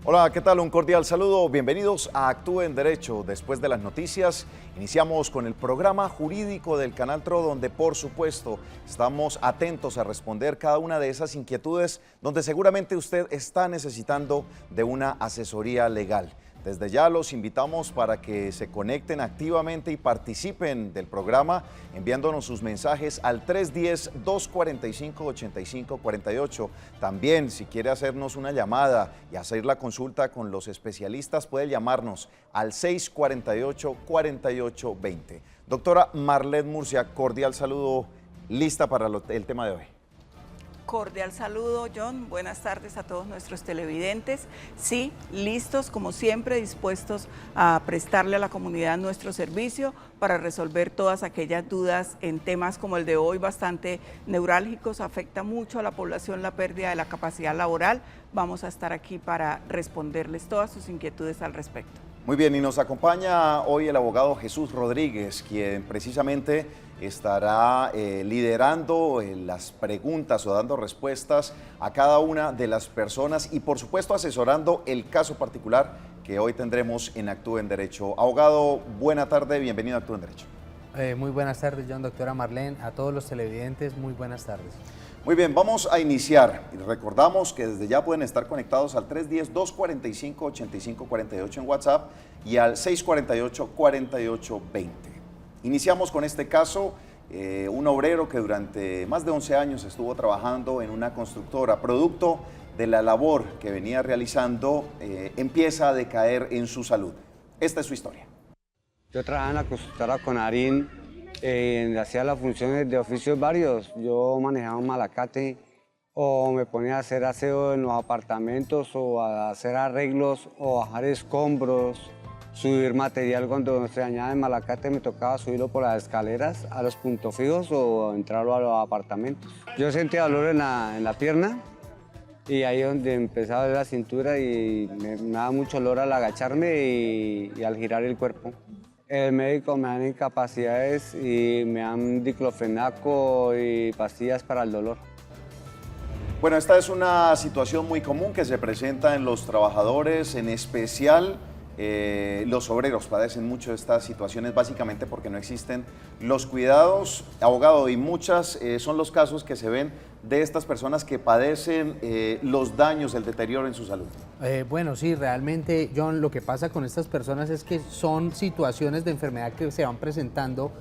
Hola, ¿qué tal? Un cordial saludo. Bienvenidos a Actúe en Derecho. Después de las noticias, iniciamos con el programa jurídico del Canal TRO, donde por supuesto estamos atentos a responder cada una de esas inquietudes donde seguramente usted está necesitando de una asesoría legal. Desde ya los invitamos para que se conecten activamente y participen del programa enviándonos sus mensajes al 310-245-8548. También, si quiere hacernos una llamada y hacer la consulta con los especialistas, puede llamarnos al 648-4820. Doctora Marlene Murcia, cordial saludo, lista para el tema de hoy. Cordial saludo, John. Buenas tardes a todos nuestros televidentes. Sí, listos, como siempre, dispuestos a prestarle a la comunidad nuestro servicio para resolver todas aquellas dudas en temas como el de hoy, bastante neurálgicos. Afecta mucho a la población la pérdida de la capacidad laboral. Vamos a estar aquí para responderles todas sus inquietudes al respecto. Muy bien, y nos acompaña hoy el abogado Jesús Rodríguez, quien precisamente estará liderando las preguntas o dando respuestas a cada una de las personas y por supuesto asesorando el caso particular que hoy tendremos en Actúe en Derecho. Abogado, buena tarde, bienvenido a Actúe en Derecho. Muy buenas tardes, John, doctora Marlene, a todos los televidentes, muy buenas tardes. Muy bien, vamos a iniciar y recordamos que desde ya pueden estar conectados al 310-245-8548 en WhatsApp y al 648-4820. Iniciamos con este caso, un obrero que durante más de 11 años estuvo trabajando en una constructora, producto de la labor que venía realizando, empieza a decaer en su salud. Esta es su historia. Yo trabajaba en la constructora Conarín, hacía las funciones de oficios varios. Yo manejaba un malacate o me ponía a hacer aseo en los apartamentos o a hacer arreglos o bajar escombros, subir material cuando se dañaba el malacate, me tocaba subirlo por las escaleras a los puntos fijos o entrarlo a los apartamentos. Yo sentía dolor en la pierna y ahí es donde empezaba a doler la cintura y me daba mucho dolor al agacharme y al girar el cuerpo. El médico me dan incapacidades y me dan diclofenaco y pastillas para el dolor. Bueno, esta es una situación muy común que se presenta en los trabajadores, en especial los obreros padecen mucho de estas situaciones básicamente porque no existen los cuidados, abogado, y muchas son los casos que se ven de estas personas que padecen los daños, el deterioro en su salud. Bueno, sí, realmente, John, lo que pasa con estas personas es que son situaciones de enfermedad que se van presentando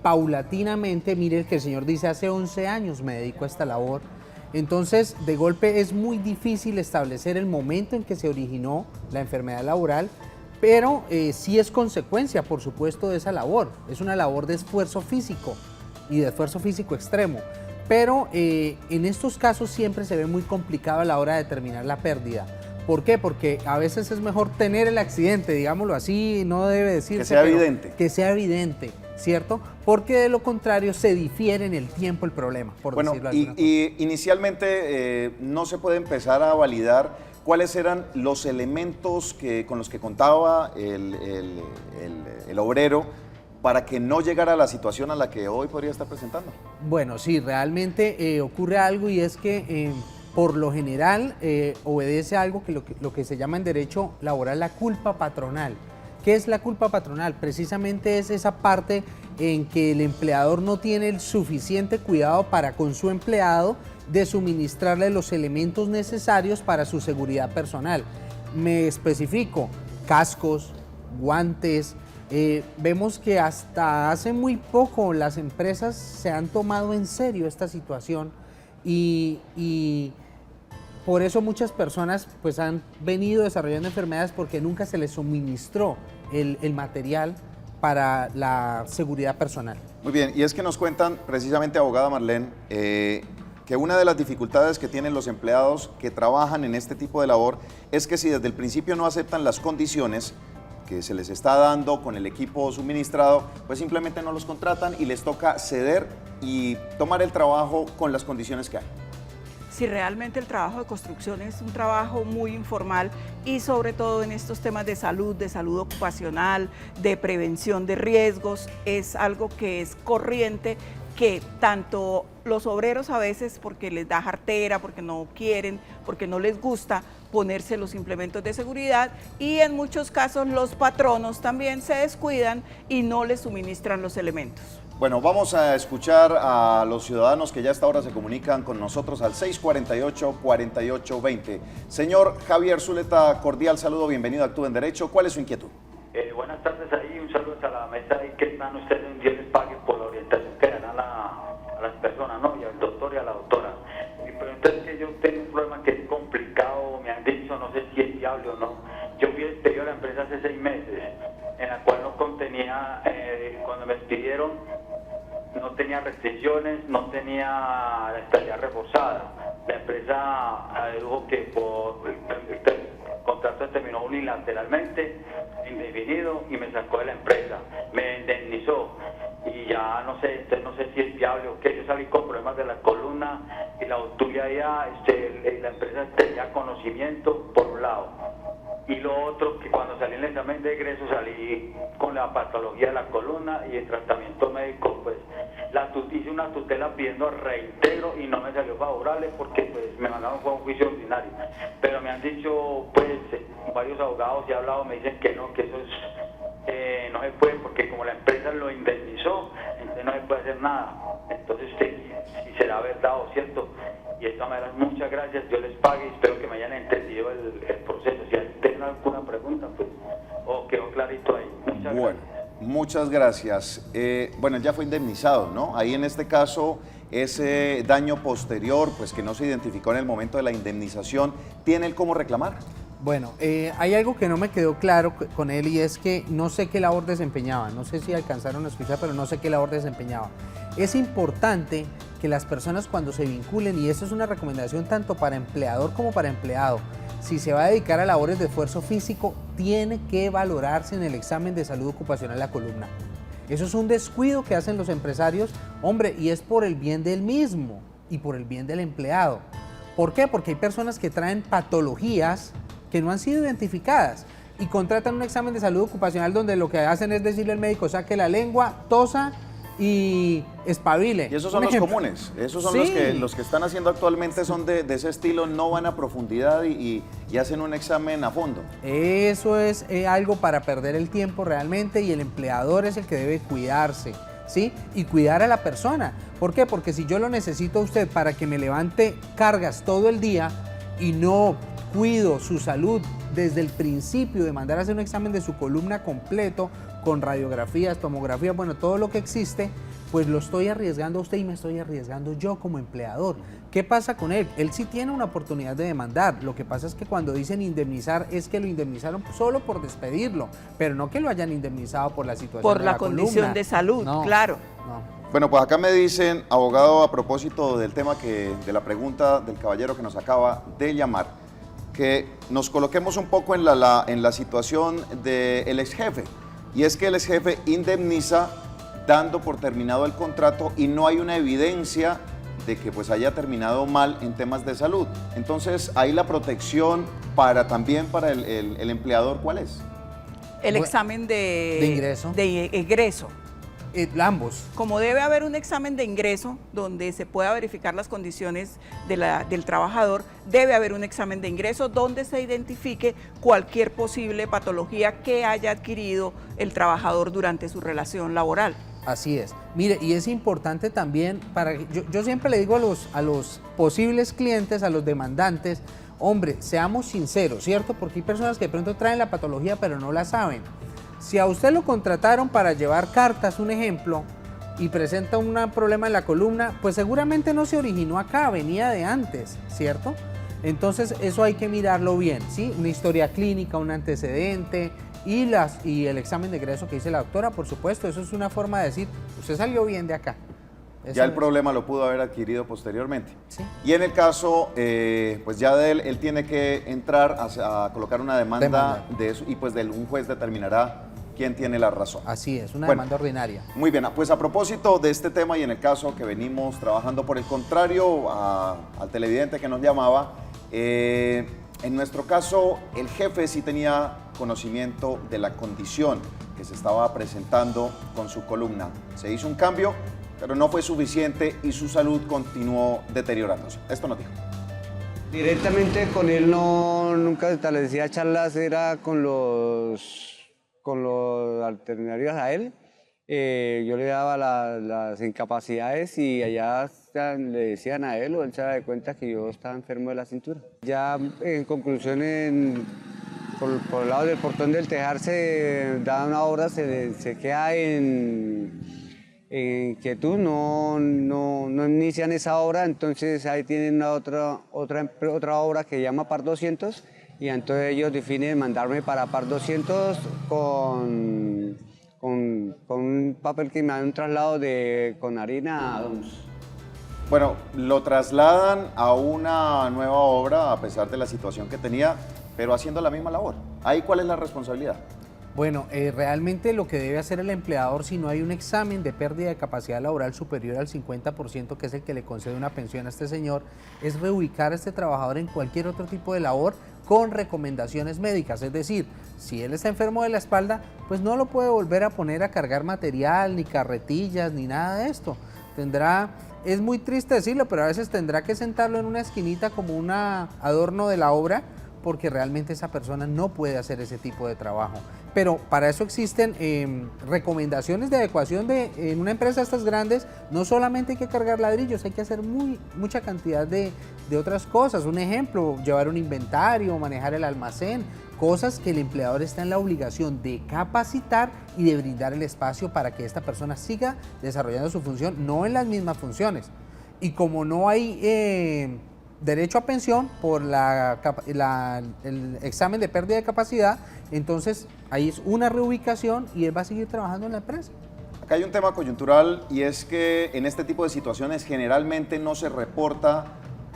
paulatinamente. Mire que el señor dice, hace 11 años me dedico a esta labor. Entonces, de golpe es muy difícil establecer el momento en que se originó la enfermedad laboral, pero sí es consecuencia, por supuesto, de esa labor. Es una labor de esfuerzo físico y de esfuerzo físico extremo. Pero en estos casos siempre se ve muy complicado a la hora de determinar la pérdida. ¿Por qué? Porque a veces es mejor tener el accidente, digámoslo así, no debe decirse. Que sea evidente. Que sea evidente, ¿cierto? Porque de lo contrario se difiere en el tiempo el problema, por decirlo así. Y inicialmente no se puede empezar a validar cuáles eran los elementos con los que contaba el obrero para que no llegara a la situación a la que hoy podría estar presentando. Bueno, sí, realmente ocurre algo y es que por lo general obedece algo que lo que se llama en derecho laboral la culpa patronal. ¿Qué es la culpa patronal? Precisamente es esa parte en que el empleador no tiene el suficiente cuidado para con su empleado de suministrarle los elementos necesarios para su seguridad personal. Me especifico, cascos, guantes. Vemos que hasta hace muy poco las empresas se han tomado en serio esta situación y por eso muchas personas pues han venido desarrollando enfermedades porque nunca se les suministró el material para la seguridad personal. Muy bien, y es que nos cuentan precisamente, abogada Marlene, que una de las dificultades que tienen los empleados que trabajan en este tipo de labor es que si desde el principio no aceptan las condiciones que se les está dando con el equipo suministrado, pues simplemente no los contratan y les toca ceder y tomar el trabajo con las condiciones que hay. Si realmente el trabajo de construcción es un trabajo muy informal y sobre todo en estos temas de salud ocupacional, de prevención de riesgos, es algo que es corriente, que tanto los obreros a veces porque les da jartera, porque no quieren, porque no les gusta, ponerse los implementos de seguridad, y en muchos casos los patronos también se descuidan y no les suministran los elementos. Bueno, vamos a escuchar a los ciudadanos que ya hasta ahora se comunican con nosotros al 648-4820. Señor Javier Zuleta, cordial saludo, bienvenido a Actúa en Derecho. ¿Cuál es su inquietud? Buenas tardes ahí, un saludo a la mesa y que están ustedes, Dios les pague por la orientación que dan a las personas, ¿no? Y al doctor y a la doctora. Mi pregunta es que yo tengo un problema que es complicado, me han dicho, no sé si es viable o no. Yo fui despedido de la empresa hace 6 meses, en la cual no contenía, cuando me despidieron, no tenía restricciones, no tenía la estabilidad reforzada. La empresa dijo que por el contrato terminó unilateralmente, indefinido, y me sacó de la empresa, me indemnizó, y ya no sé, entonces no sé si es viable o qué. Yo salí con problemas de la columna y la obtulia ya, la empresa tenía conocimiento por un lado, y lo otro, que cuando salí en el examen de egreso salí con la patología de la columna y el tratamiento médico, pues hice una tutela pidiendo reintegro y no me salió favorable porque pues me mandaron a un juicio ordinario, pero me han dicho pues varios abogados y he hablado, me dicen que no, que eso es, no se puede porque como la empresa lo indemnizó, entonces no se puede hacer nada. Entonces si será verdad o cierto, y de esta manera muchas gracias, Dios les pague y espero que me hayan entendido el proceso. Si tienen alguna pregunta, pues quedó clarito ahí. Muchas gracias. Muchas gracias. Bueno, ya fue indemnizado, ¿no? Ahí en este caso, ese daño posterior, pues que no se identificó en el momento de la indemnización, ¿tiene él cómo reclamar? Bueno, hay algo que no me quedó claro con él y es que no sé qué labor desempeñaba. No sé si alcanzaron a escuchar, pero no sé qué labor desempeñaba. Es importante que las personas cuando se vinculen, y eso es una recomendación tanto para empleador como para empleado, si se va a dedicar a labores de esfuerzo físico, tiene que valorarse en el examen de salud ocupacional la columna. Eso es un descuido que hacen los empresarios, hombre, y es por el bien del mismo y por el bien del empleado. ¿Por qué? Porque hay personas que traen patologías que no han sido identificadas y contratan un examen de salud ocupacional donde lo que hacen es decirle al médico, saque la lengua, tosa y espabile. Y esos son los comunes, esos son los que están haciendo actualmente, son de ese estilo, no van a profundidad y hacen un examen a fondo. Eso es algo para perder el tiempo realmente, y el empleador es el que debe cuidarse, ¿sí? Y cuidar a la persona. ¿Por qué? Porque si yo lo necesito a usted para que me levante cargas todo el día y no cuido su salud desde el principio de mandar a hacer un examen de su columna completo, con radiografías, tomografías, bueno, todo lo que existe, pues lo estoy arriesgando a usted y me estoy arriesgando yo como empleador. ¿Qué pasa con él? Él sí tiene una oportunidad de demandar. Lo que pasa es que cuando dicen indemnizar es que lo indemnizaron solo por despedirlo, pero no que lo hayan indemnizado por la situación por de la condición columna. de salud, No, claro. no. Bueno, pues acá me dicen, abogado, a propósito del tema de la pregunta del caballero que nos acaba de llamar, que nos coloquemos un poco en la situación del ex jefe. Y es que el ex jefe indemniza dando por terminado el contrato y no hay una evidencia de que pues haya terminado mal en temas de salud. Entonces, ahí la protección también para el empleador, ¿cuál es? El examen de ingreso. De egreso. Ambos. Como debe haber un examen de ingreso donde se pueda verificar las condiciones del trabajador, debe haber un examen de ingreso donde se identifique cualquier posible patología que haya adquirido el trabajador durante su relación laboral. Así es. Mire, y es importante también, yo siempre le digo a los posibles clientes, a los demandantes, hombre, seamos sinceros, ¿cierto? Porque hay personas que de pronto traen la patología pero no la saben. Si a usted lo contrataron para llevar cartas, un ejemplo, y presenta un problema en la columna, pues seguramente no se originó acá, venía de antes, ¿cierto? Entonces eso hay que mirarlo bien, ¿sí? Una historia clínica, un antecedente y el examen de egreso que dice la doctora, por supuesto, eso es una forma de decir, usted salió bien de acá. Eso ya el problema lo pudo haber adquirido posteriormente. Sí. Y en el caso, pues ya de él tiene que entrar a colocar una demanda de eso y pues un juez determinará quién tiene la razón. Así es, una demanda ordinaria. Muy bien, pues a propósito de este tema y en el caso que venimos trabajando por el contrario al televidente que nos llamaba, en nuestro caso el jefe sí tenía conocimiento de la condición que se estaba presentando con su columna. Se hizo un cambio, pero no fue suficiente y su salud continuó deteriorándose. Esto nos dijo. Directamente con él no nunca establecía charlas, era con los alternarios a él. Yo le daba las incapacidades y allá le decían a él o él se daba cuenta que yo estaba enfermo de la cintura. Ya en conclusión, por el lado del portón del Tejar se da una obra, se queda en quietud, no inician esa obra, entonces ahí tienen otra obra que se llama Par 200 y entonces ellos definen mandarme para Par 200 con un papel que me da un traslado con harina a Domus. Bueno, lo trasladan a una nueva obra a pesar de la situación que tenía, pero haciendo la misma labor. ¿Ahí cuál es la responsabilidad? Bueno, realmente lo que debe hacer el empleador, si no hay un examen de pérdida de capacidad laboral superior al 50%, que es el que le concede una pensión a este señor, es reubicar a este trabajador en cualquier otro tipo de labor con recomendaciones médicas. Es decir, si él está enfermo de la espalda, pues no lo puede volver a poner a cargar material, ni carretillas, ni nada de esto. Es muy triste decirlo, pero a veces tendrá que sentarlo en una esquinita como un adorno de la obra, porque realmente esa persona no puede hacer ese tipo de trabajo. Pero para eso existen recomendaciones de adecuación en una empresa de estas grandes. No solamente hay que cargar ladrillos, hay que hacer mucha cantidad de otras cosas. Un ejemplo, llevar un inventario, manejar el almacén, cosas que el empleador está en la obligación de capacitar y de brindar el espacio para que esta persona siga desarrollando su función, no en las mismas funciones. Y como no hay derecho a pensión por el examen de pérdida de capacidad, entonces ahí es una reubicación y él va a seguir trabajando en la empresa. Acá hay un tema coyuntural y es que en este tipo de situaciones generalmente no se reporta,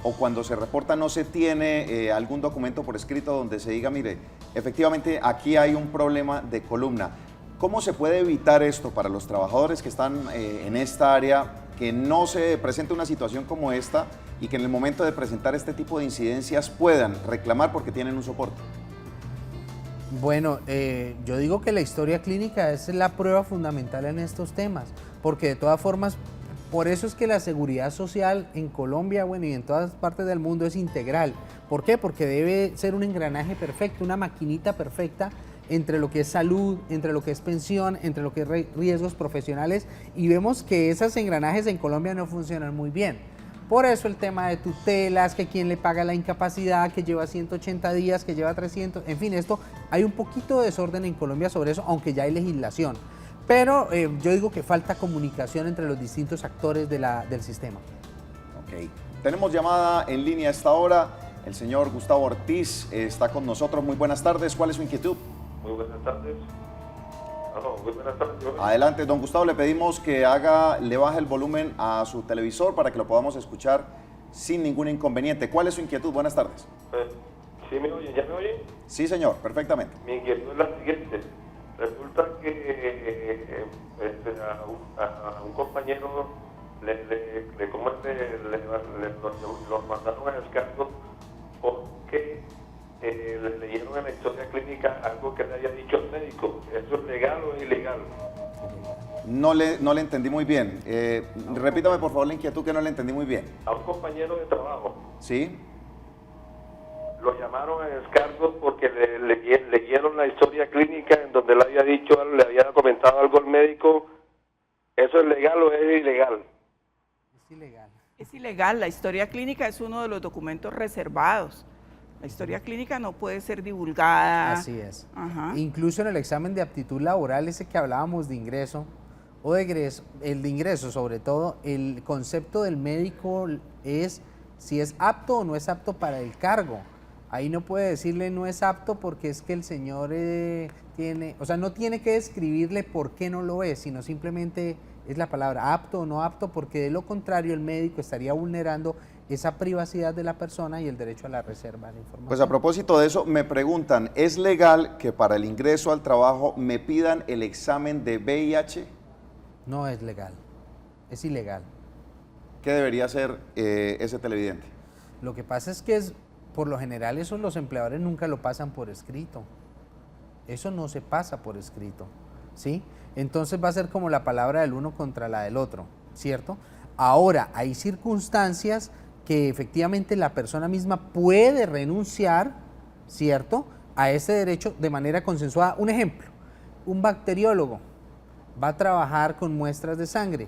o cuando se reporta no se tiene algún documento por escrito donde se diga, mire, efectivamente aquí hay un problema de columna. ¿Cómo se puede evitar esto para los trabajadores que están en esta área, que no se presente una situación como esta y que en el momento de presentar este tipo de incidencias puedan reclamar porque tienen un soporte? Bueno, yo digo que la historia clínica es la prueba fundamental en estos temas, porque de todas formas, por eso es que la seguridad social en Colombia, bueno, y en todas partes del mundo es integral. ¿Por qué? Porque debe ser un engranaje perfecto, una maquinita perfecta entre lo que es salud, entre lo que es pensión, entre lo que es riesgos profesionales, y vemos que esos engranajes en Colombia no funcionan muy bien. Por eso el tema de tutelas, que quién le paga la incapacidad, que lleva 180 días, que lleva 300, en fin, hay un poquito de desorden en Colombia sobre eso, aunque ya hay legislación. Pero yo digo que falta comunicación entre los distintos actores del sistema. Ok, tenemos llamada en línea a esta hora. El señor Gustavo Ortiz está con nosotros. Muy buenas tardes, ¿cuál es su inquietud? Muy buenas tardes. Muy buenas tardes. Adelante, don Gustavo, le pedimos que le baje el volumen a su televisor para que lo podamos escuchar sin ningún inconveniente. ¿Cuál es su inquietud? Buenas tardes. ¿Sí me oye? ¿Ya me oye? Sí, señor, perfectamente. Mi inquietud es la siguiente. Resulta que a un compañero los mandaron a descargo porque le leyeron en la historia clínica algo que le haya dicho el médico. ¿Eso es legal o es ilegal? No le entendí muy bien. Repítame por favor la inquietud, que no le entendí muy bien. A un compañero de trabajo. ¿Sí? Lo llamaron a descargo porque leyeron la historia clínica en donde le había comentado algo al médico. ¿Eso es legal o es ilegal? Es ilegal. Es ilegal. La historia clínica es uno de los documentos reservados. La historia clínica no puede ser divulgada. Así es. Ajá. Incluso en el examen de aptitud laboral, ese que hablábamos de ingreso, o de egreso, el de ingreso sobre todo, el concepto del médico es si es apto o no es apto para el cargo. Ahí no puede decirle no es apto porque es que el señor no tiene que describirle por qué no lo es, sino simplemente es la palabra apto o no apto, porque de lo contrario el médico estaría vulnerando esa privacidad de la persona y el derecho a la reserva de la información. Pues a propósito de eso, me preguntan, ¿es legal que para el ingreso al trabajo me pidan el examen de VIH? No es legal, es ilegal. ¿Qué debería hacer ese televidente? Lo que pasa es que por lo general eso los empleadores nunca lo pasan por escrito. Eso no se pasa por escrito, ¿sí? Entonces va a ser como la palabra del uno contra la del otro, ¿cierto? Ahora, hay circunstancias que efectivamente la persona misma puede renunciar ¿cierto?, a ese derecho de manera consensuada. Un ejemplo, un bacteriólogo va a trabajar con muestras de sangre,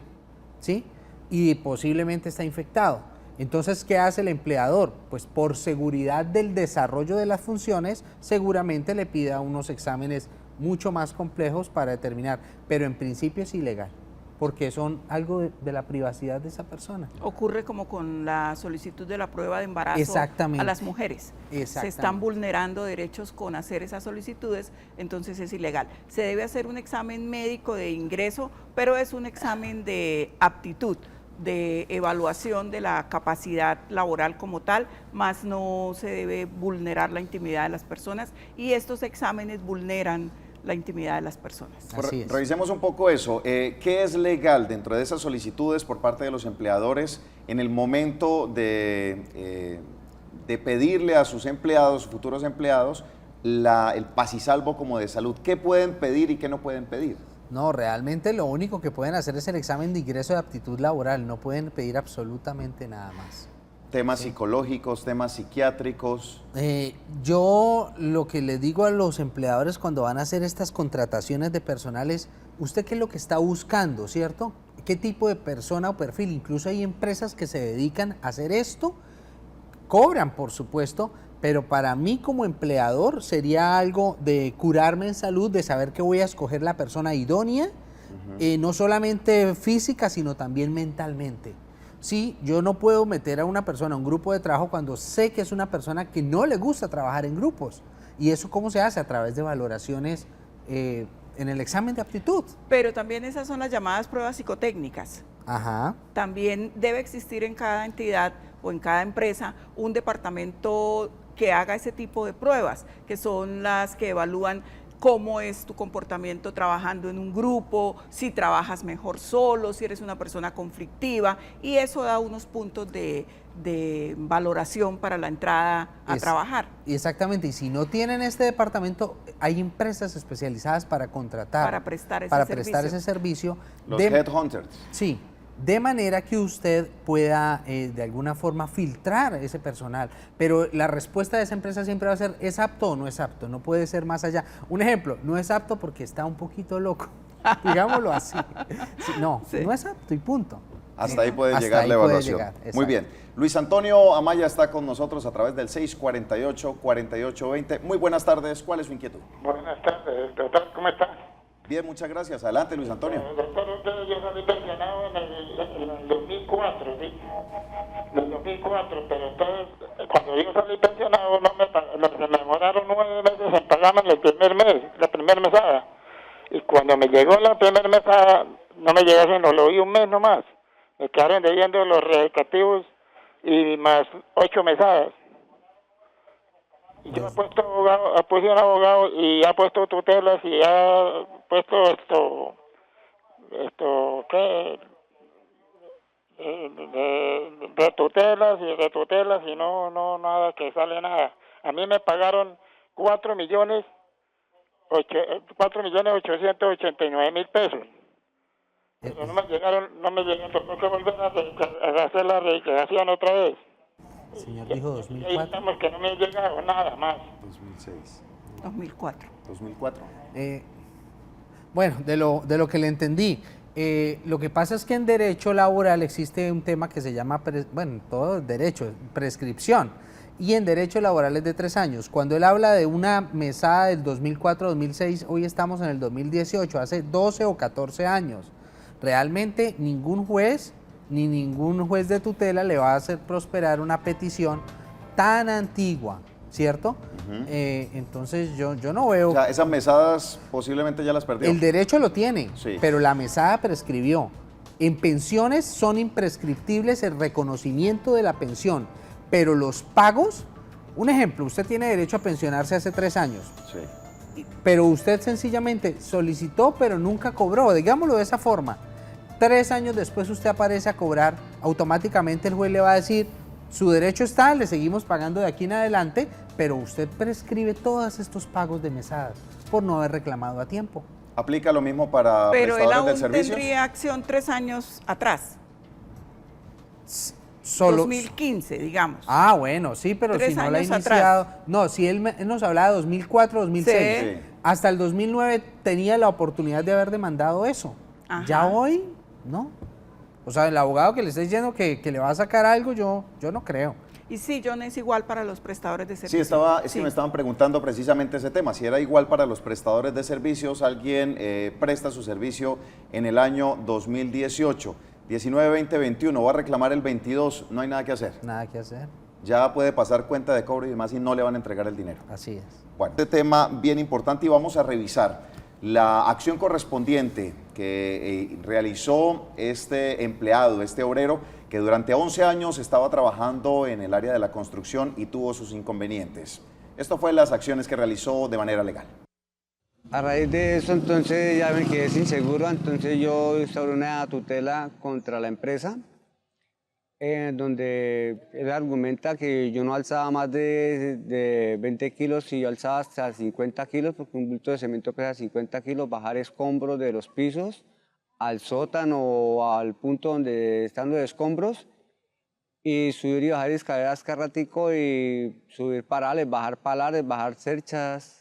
¿sí?, y posiblemente está infectado. Entonces, ¿qué hace el empleador? Pues por seguridad del desarrollo de las funciones, seguramente le pida unos exámenes mucho más complejos para determinar, pero en principio es ilegal, porque son algo de la privacidad de esa persona. Ocurre como con la solicitud de la prueba de embarazo Exactamente. a las mujeres. Exactamente. Se están vulnerando derechos con hacer esas solicitudes, entonces es ilegal. Se debe hacer un examen médico de ingreso, pero es un examen de aptitud, de evaluación de la capacidad laboral como tal, más no se debe vulnerar la intimidad de las personas, y estos exámenes vulneran la intimidad de las personas. Así es. Revisemos un poco eso. ¿Qué es legal dentro de esas solicitudes por parte de los empleadores en el momento de pedirle a sus empleados, futuros empleados, el paz-y-salvo como de salud? ¿Qué pueden pedir y qué no pueden pedir? No, realmente lo único que pueden hacer es el examen de ingreso de aptitud laboral, no pueden pedir absolutamente nada más. Temas psicológicos, temas psiquiátricos. Yo lo que le digo a los empleadores cuando van a hacer estas contrataciones de personal es, ¿usted qué es lo que está buscando, cierto? ¿Qué tipo de persona o perfil? Incluso hay empresas que se dedican a hacer esto, cobran por supuesto, pero para mí como empleador sería algo de curarme en salud, de saber que voy a escoger la persona idónea, no solamente física, sino también mentalmente. Sí, yo no puedo meter a una persona a un grupo de trabajo cuando sé que es una persona que no le gusta trabajar en grupos. ¿Y eso cómo se hace? A través de valoraciones en el examen de aptitud. Pero también esas son las llamadas pruebas psicotécnicas. Ajá. También debe existir en cada entidad o en cada empresa un departamento que haga ese tipo de pruebas, que son las que evalúan cómo es tu comportamiento trabajando en un grupo, si trabajas mejor solo, si eres una persona conflictiva, y eso da unos puntos de valoración para la entrada a trabajar. Exactamente, y si no tienen este departamento, hay empresas especializadas para contratar, para prestar ese servicio. Los headhunters. Sí, de manera que usted pueda de alguna forma filtrar ese personal, pero la respuesta de esa empresa siempre va a ser, ¿es apto o no es apto? No puede ser más allá. Un ejemplo, no es apto porque está un poquito loco, digámoslo así. Sí, no es apto y punto. Hasta ahí puede llegar la evaluación. Muy bien. Luis Antonio Amaya está con nosotros a través del 648-4820. Muy buenas tardes. ¿Cuál es su inquietud? Buenas tardes, doctor. ¿Cómo está? Bien, muchas gracias. Adelante, Luis Antonio. Doctor, yo salí pensionado en el 2004, ¿sí? En el 2004, pero entonces, cuando yo salí pensionado, se me demoraron 9 meses en pagarme el primer mes, la primera mesada. Y cuando me llegó la primera mesada, no me llegó, sino lo vi un mes nomás. Me quedaron debiendo los reeducativos y más 8 mesadas. Y yo he puesto un abogado y ha puesto tutelas y ha puesto ¿qué? De tutelas y no nada que sale nada. A mí me pagaron 4.889.000 pesos. Pero no me llegaron, tengo que volver a hacer la reiteración otra vez. El señor dijo 2004. Ahí estamos que no me ha llegado nada más. 2006. 2004. 2004. Bueno, de lo que le entendí, lo que pasa es que en derecho laboral existe un tema que se llama, todo derecho, prescripción, y en derecho laboral es de 3 años. Cuando él habla de una mesada del 2004-2006, hoy estamos en el 2018, hace 12 o 14 años. Realmente ningún juez ni ningún juez de tutela le va a hacer prosperar una petición tan antigua, ¿cierto? Entonces yo no veo... O sea, esas mesadas posiblemente ya las perdió. El derecho lo tiene, sí, pero la mesada prescribió. En pensiones son imprescriptibles el reconocimiento de la pensión, pero los pagos, un ejemplo, usted tiene derecho a pensionarse hace 3 años. Sí. Pero usted sencillamente solicitó, pero nunca cobró, digámoslo de esa forma. 3 años después usted aparece a cobrar, automáticamente el juez le va a decir, su derecho está, le seguimos pagando de aquí en adelante, pero usted prescribe todos estos pagos de mesadas por no haber reclamado a tiempo. ¿Aplica lo mismo para pero prestadores él de aún servicios? tendría acción 3 años atrás. Solo 2015, digamos. Ah, bueno, sí, pero 3 si no la ha años iniciado. atrás. No, si él nos hablaba de 2004, 2006. Sí. Hasta el 2009 tenía la oportunidad de haber demandado eso. Ajá. Ya hoy, no. O sea, el abogado que le está diciendo que le va a sacar algo, yo no creo. Y sí, John, es igual para los prestadores de servicios. Sí, es que me estaban preguntando precisamente ese tema, si era igual para los prestadores de servicios, alguien presta su servicio en el año 2018, 19, 20, 21, va a reclamar el 22, no hay nada que hacer. Nada que hacer. Ya puede pasar cuenta de cobro y demás y no le van a entregar el dinero. Así es. Bueno, este tema bien importante y vamos a revisar la acción correspondiente que realizó este empleado, este obrero, que durante 11 años estaba trabajando en el área de la construcción y tuvo sus inconvenientes. Esto fue las acciones que realizó de manera legal. A raíz de eso, entonces ya me quedé sin seguro, entonces yo instauré una tutela contra la empresa, donde él argumenta que yo no alzaba más de 20 kilos y yo alzaba hasta 50 kilos, porque un bulto de cemento pesa 50 kilos, bajar escombros de los pisos al sótano o al punto donde están los escombros y subir y bajar escaleras cada ratico y subir parales, bajar cerchas.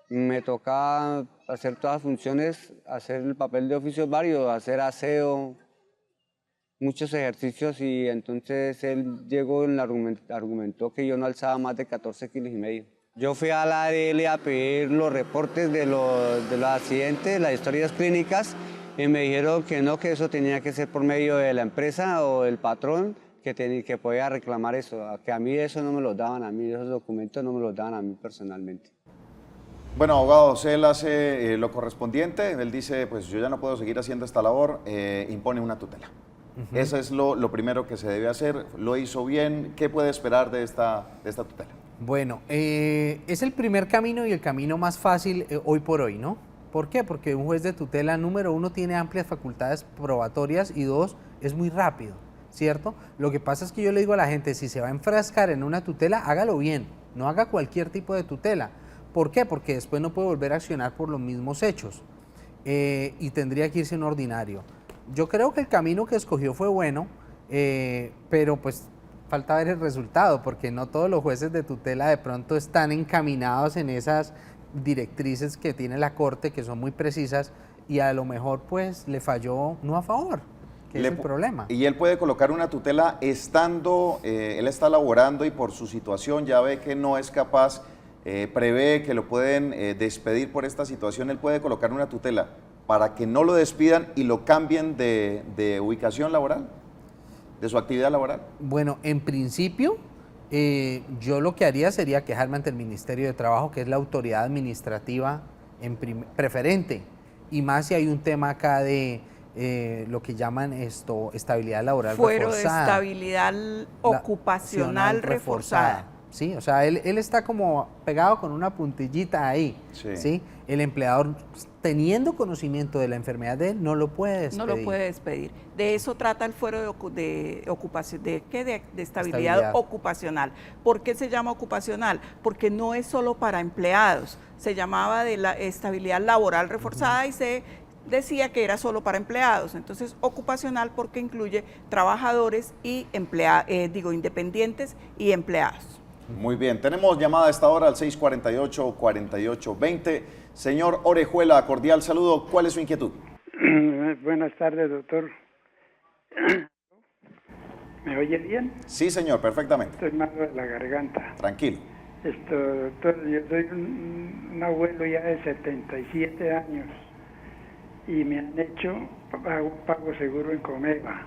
Me tocaba hacer todas las funciones, hacer el papel de oficios varios, hacer aseo, muchos ejercicios y entonces él llegó y argumentó que yo no alzaba más de 14 kilos y medio. Yo fui a la ADL a pedir los reportes de los accidentes, las historias clínicas y me dijeron que no, que eso tenía que ser por medio de la empresa o del patrón que podía reclamar eso, que a mí eso no me lo daban, a mí esos documentos no me los daban a mí personalmente. Bueno, abogados, él hace lo correspondiente, él dice, pues yo ya no puedo seguir haciendo esta labor, impone una tutela. Eso es lo primero que se debe hacer, lo hizo bien, ¿qué puede esperar de esta tutela? Bueno, es el primer camino y el camino más fácil hoy por hoy, ¿no? ¿Por qué? Porque un juez de tutela, número 1, tiene amplias facultades probatorias y 2, es muy rápido, ¿cierto? Lo que pasa es que yo le digo a la gente, si se va a enfrascar en una tutela, hágalo bien, no haga cualquier tipo de tutela. ¿Por qué? Porque después no puede volver a accionar por los mismos hechos y tendría que irse en ordinario. Yo creo que el camino que escogió fue bueno, pero pues falta ver el resultado, porque no todos los jueces de tutela de pronto están encaminados en esas directrices que tiene la Corte, que son muy precisas, y a lo mejor pues le falló no a favor, que es el problema. Y él puede colocar una tutela estando, él está laborando y por su situación ya ve que no es capaz, prevé que lo pueden despedir por esta situación, él puede colocar una tutela para que no lo despidan y lo cambien de ubicación laboral, de su actividad laboral. Bueno, en principio, yo lo que haría sería quejarme ante el Ministerio de Trabajo, que es la autoridad administrativa preferente, y más si hay un tema acá de lo que llaman estabilidad laboral Fuero reforzada. de estabilidad ocupacional reforzada. Sí, o sea, él está como pegado con una puntillita ahí, ¿sí? El empleador, teniendo conocimiento de la enfermedad de él, no lo puede despedir. No lo puede despedir. De eso trata el fuero de ocupación, de estabilidad ocupacional. ¿Por qué se llama ocupacional? Porque no es solo para empleados. Se llamaba de la estabilidad laboral reforzada y se decía que era solo para empleados. Entonces, ocupacional porque incluye trabajadores y independientes y empleados. Muy bien, tenemos llamada a esta hora al 648-4820. Señor Orejuela, cordial saludo. ¿Cuál es su inquietud? Buenas tardes, doctor. ¿Me oye bien? Sí, señor, perfectamente. Estoy malo de la garganta. Tranquilo. Doctor, yo soy un abuelo ya de 77 años y me han hecho pago seguro en Comeva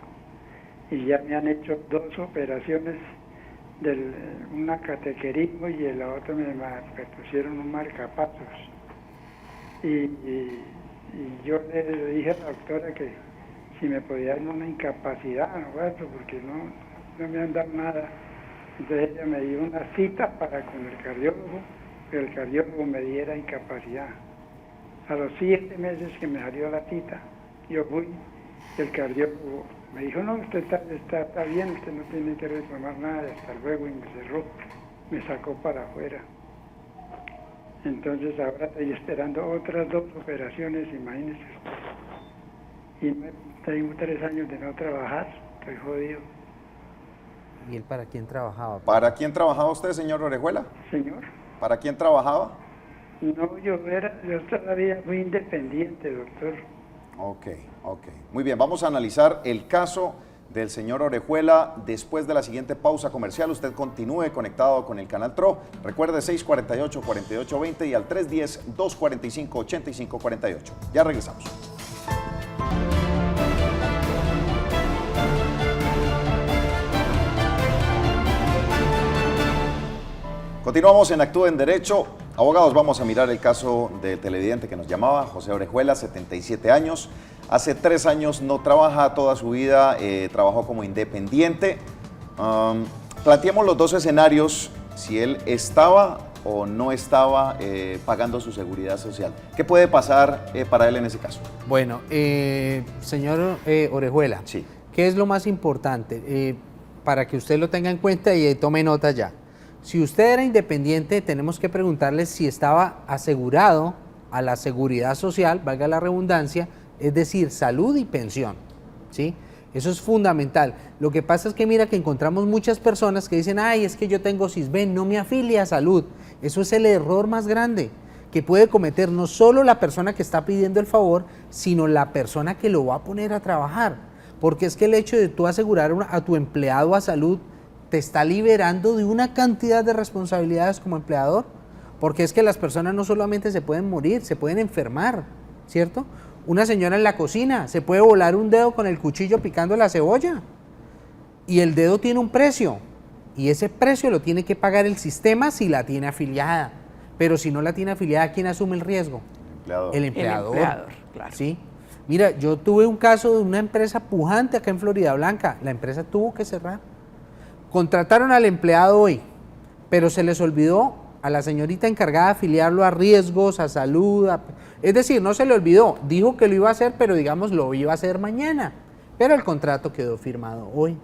y ya me han hecho 2 operaciones, una cateterismo y la otra me pusieron un marcapasos. Y yo le dije a la doctora que si me podía dar una incapacidad, ¿no? Porque no me han dado nada. Entonces ella me dio una cita con el cardiólogo, que el cardiólogo me diera incapacidad. A los 7 meses que me salió la cita, yo fui, el cardiólogo me dijo, no, usted está bien, usted no tiene que reclamar nada, hasta luego, y me cerró, me sacó para afuera. Entonces ahora estoy esperando otras 2 operaciones, imagínese. Y tengo 3 años de no trabajar, estoy jodido. ¿Y él para quién trabajaba? ¿Para quién trabajaba usted, señor Orejuela? Señor. ¿Para quién trabajaba? No, yo todavía fui independiente, doctor. Ok. Muy bien, vamos a analizar el caso del señor Orejuela después de la siguiente pausa comercial. Usted continúe conectado con el canal TRO. Recuerde 648-4820 y al 310-245-8548. Ya regresamos. Continuamos en Actúa en Derecho. Abogados, vamos a mirar el caso del televidente que nos llamaba, José Orejuela, 77 años. Hace 3 años no trabaja, toda su vida trabajó como independiente. Planteemos los dos escenarios, si él estaba o no estaba pagando su seguridad social. ¿Qué puede pasar para él en ese caso? Bueno, señor Orejuela, Sí. ¿qué es lo más importante? Para que usted lo tenga en cuenta y tome nota ya. Si usted era independiente, tenemos que preguntarle si estaba asegurado a la seguridad social, valga la redundancia, es decir, salud y pensión, ¿sí? Eso es fundamental. Lo que pasa es que mira que encontramos muchas personas que dicen, ay, es que yo tengo Sisbén, no me afilia a salud. Eso es el error más grande que puede cometer no solo la persona que está pidiendo el favor, sino la persona que lo va a poner a trabajar. Porque es que el hecho de tú asegurar a tu empleado a salud te está liberando de una cantidad de responsabilidades como empleador, porque es que las personas no solamente se pueden morir, se pueden enfermar, ¿cierto? Una señora en la cocina se puede volar un dedo con el cuchillo picando la cebolla y el dedo tiene un precio y ese precio lo tiene que pagar el sistema si la tiene afiliada, pero si no la tiene afiliada, ¿quién asume el riesgo? El empleador. El empleador, claro. ¿Sí? Mira, yo tuve un caso de una empresa pujante acá en Florida Blanca, la empresa tuvo que cerrar. Contrataron al empleado hoy, pero se les olvidó a la señorita encargada de afiliarlo a riesgos, a salud, es decir, no se le olvidó, dijo que lo iba a hacer, pero digamos lo iba a hacer mañana, pero el contrato quedó firmado hoy.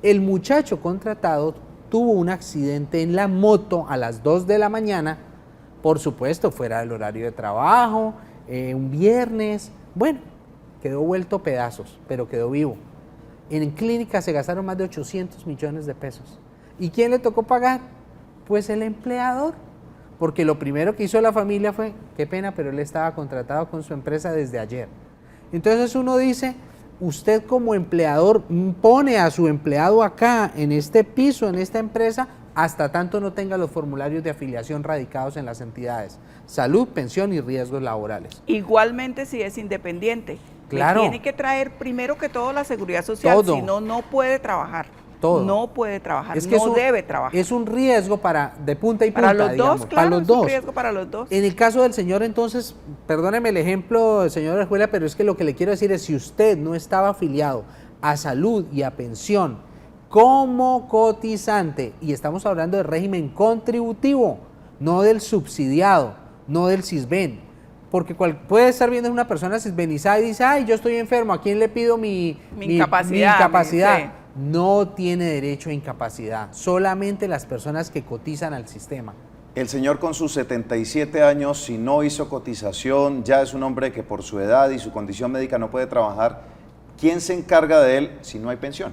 El muchacho contratado tuvo un accidente en la moto a las 2 de la mañana, por supuesto, fuera del horario de trabajo, un viernes, bueno, quedó vuelto pedazos, pero quedó vivo. En clínica se gastaron más de 800 millones de pesos. ¿Y quién le tocó pagar? Pues el empleador, porque lo primero que hizo la familia fue, qué pena, pero él estaba contratado con su empresa desde ayer. Entonces uno dice, usted como empleador pone a su empleado acá, en este piso, en esta empresa, hasta tanto no tenga los formularios de afiliación radicados en las entidades, salud, pensión y riesgos laborales. Igualmente si es independiente. Claro. Tiene que traer primero que todo la seguridad social, Todo. si no, no puede trabajar. Todo. No puede trabajar, Es que no debe trabajar. Es un riesgo de punta y punta, para los digamos, dos, claro, para los es dos. un riesgo para los dos. En el caso del señor, entonces, perdóneme el ejemplo del señor Orejuela, pero es que lo que le quiero decir es, si usted no estaba afiliado a salud y a pensión como cotizante, y estamos hablando del régimen contributivo, no del subsidiado, no del Sisbén, porque puede estar viendo una persona sisbenizada y dice, ay, yo estoy enfermo, ¿a quién le pido mi incapacidad? Sí. No tiene derecho a incapacidad, solamente las personas que cotizan al sistema. El señor con sus 77 años, si no hizo cotización, ya es un hombre que por su edad y su condición médica no puede trabajar. ¿Quién se encarga de él si no hay pensión?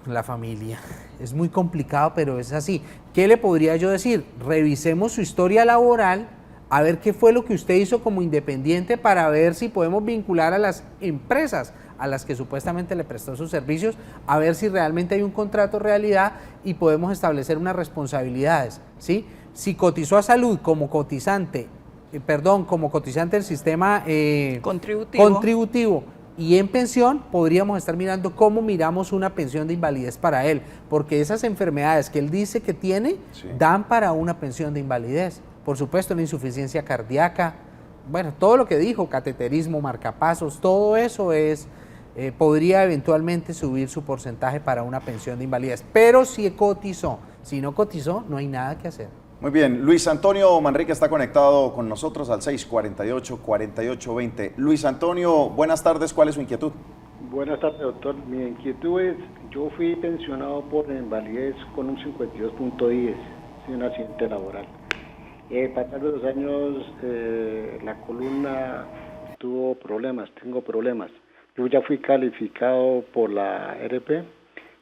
La familia. Es muy complicado, pero es así. ¿Qué le podría yo decir? Revisemos su historia laboral, a ver qué fue lo que usted hizo como independiente para ver si podemos vincular a las empresas a las que supuestamente le prestó sus servicios, a ver si realmente hay un contrato realidad y podemos establecer unas responsabilidades, ¿sí? Si cotizó a salud como cotizante, como cotizante del sistema contributivo y en pensión, podríamos estar mirando cómo miramos una pensión de invalidez para él, porque esas enfermedades que él dice que tiene, dan para una pensión de invalidez. Por supuesto, la insuficiencia cardíaca, bueno, todo lo que dijo, cateterismo, marcapasos, todo eso podría eventualmente subir su porcentaje para una pensión de invalidez, pero si cotizó, si no cotizó, no hay nada que hacer. Muy bien, Luis Antonio Manrique está conectado con nosotros al 648-4820. Luis Antonio, buenas tardes, ¿cuál es su inquietud? Buenas tardes, doctor. Mi inquietud es, yo fui pensionado por invalidez con un 52.10, de un accidente laboral. Pasando los años, la columna tengo problemas. Yo ya fui calificado por la RP